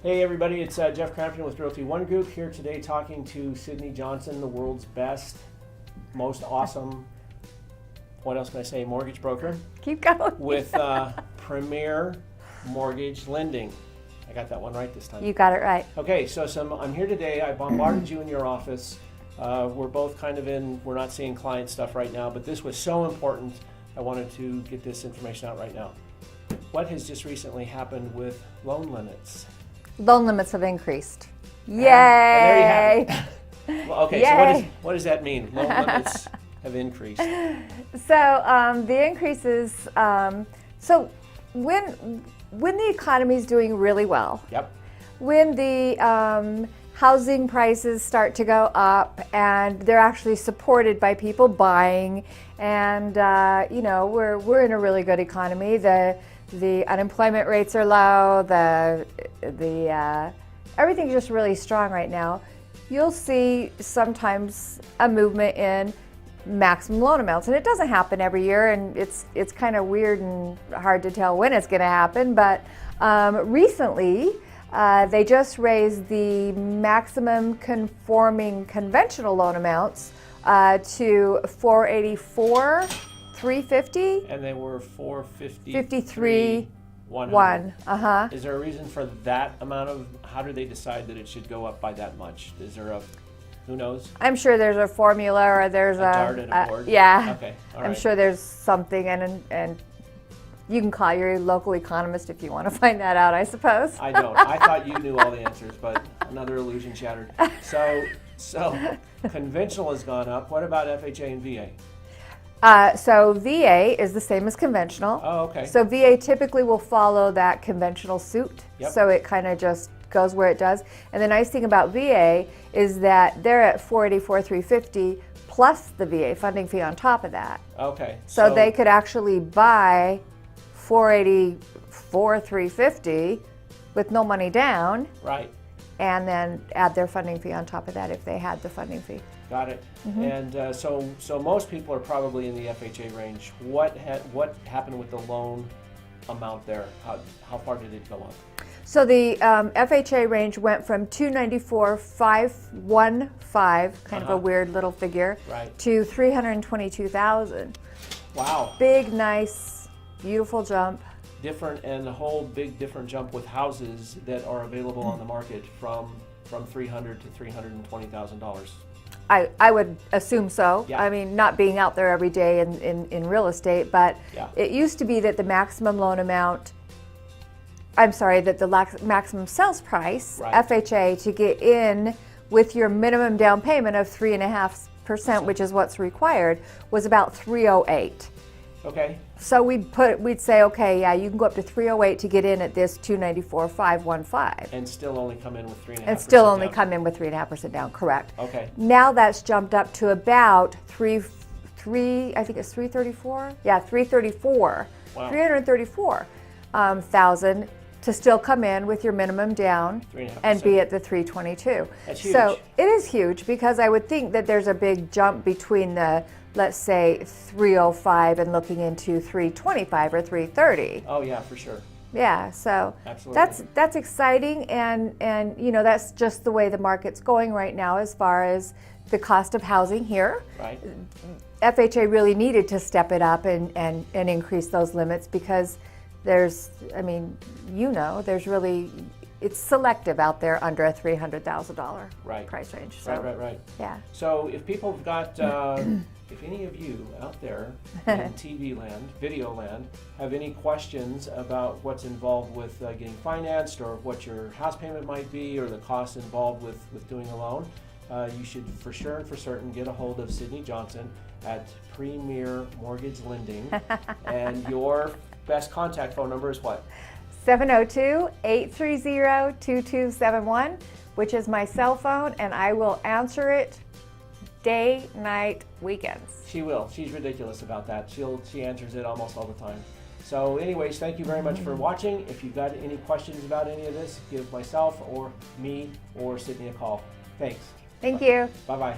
Hey everybody, it's Jeff Crampton with Realty One Group here today talking to Sydney Johnson, the world's best, most awesome, what else can I say, mortgage broker. Keep going. With Premier Mortgage Lending. I got that one right this time. You got it right. Okay, so I'm here today. I bombarded you in your office. We're both kind of we're not seeing client stuff right now, but this was so important. I wanted to get this information out right now. What has just recently happened with loan limits? Loan limits have increased. Yay! There you have it. Well, okay, Yay. so what does that mean? Loan limits have increased. So the increases, so when the economy is doing really well, Yep. when the housing prices start to go up and they're actually supported by people buying, and you know, we're in a really good economy. The unemployment rates are low. Everything's just really strong right now. You'll see sometimes a movement in maximum loan amounts, and it doesn't happen every year, and it's kind of weird and hard to tell when it's going to happen. But recently, they just raised the maximum conforming conventional loan amounts to $484,350. And they were 450. 53. 100. Uh-huh. Is there a reason for that amount of? How do they decide that it should go up by that much? Is there a? Who knows? I'm sure there's a formula, or there's A dart and a board? yeah. Okay. All I'm right. sure there's something, and you can call your local economist if you want to find that out, I suppose. I don't. I thought you knew all the answers, but another illusion shattered. So conventional has gone up. What about FHA and VA? So VA is the same as conventional. Oh, okay. So VA typically will follow that conventional suit. Yep. So it kind of just goes where it does. And the nice thing about VA is that they're at $484,350 plus the VA funding fee on top of that. Okay. So they could actually buy $484,350 with no money down, Right. and then add their funding fee on top of that if they had the funding fee. Got it. Mm-hmm. And so most people are probably in the FHA range. What happened with the loan amount there? How far did it go up? So the FHA range went from $294,515, kind of a weird little figure, Right. to $322,000. Wow. Big, nice, beautiful jump. Different, and a whole big different jump with houses that are available on the market from $300,000 to $320,000. I would assume so. Yeah. I mean, not being out there every day in real estate, but Yeah. it used to be that the maximum loan amount, that the maximum sales price, Right. FHA, to get in with your minimum down payment of 3.5%, which is what's required, was about $308,000. Okay. So we'd say, okay, yeah, you can go up to $308,000 to get in at this $294,515. And still only come in with 3.5%. And still only down. come in with 3.5% down, correct. Okay. Now that's jumped up to about I think it's 334? Yeah, 334. Wow. 334,000 to still come in with your minimum down 3.5%. and be at the 322. That's huge. So it is huge, because I would think that there's a big jump between the, let's say, 305 and looking into 325 or 330. Oh yeah, for sure. Yeah, so Absolutely. that's exciting, and you know, that's just the way the market's going right now as far as the cost of housing here. Right. FHA really needed to step it up and increase those limits, because there's really, it's selective out there under a $300,000 Right. price range. So, Right. yeah. So if people have got, if any of you out there in TV land, video land, have any questions about what's involved with getting financed, or what your house payment might be, or the costs involved with doing a loan, you should for sure and for certain get a hold of Sydney Johnson at Premier Mortgage Lending. And your best contact phone number is what? 702-830-2271, which is my cell phone, and I will answer it day, night, weekends. She will. She's ridiculous about that. She answers it almost all the time. So anyways, thank you very much for watching. If you've got any questions about any of this, give myself or me or Sydney a call. Thanks. Thank you. Bye-bye.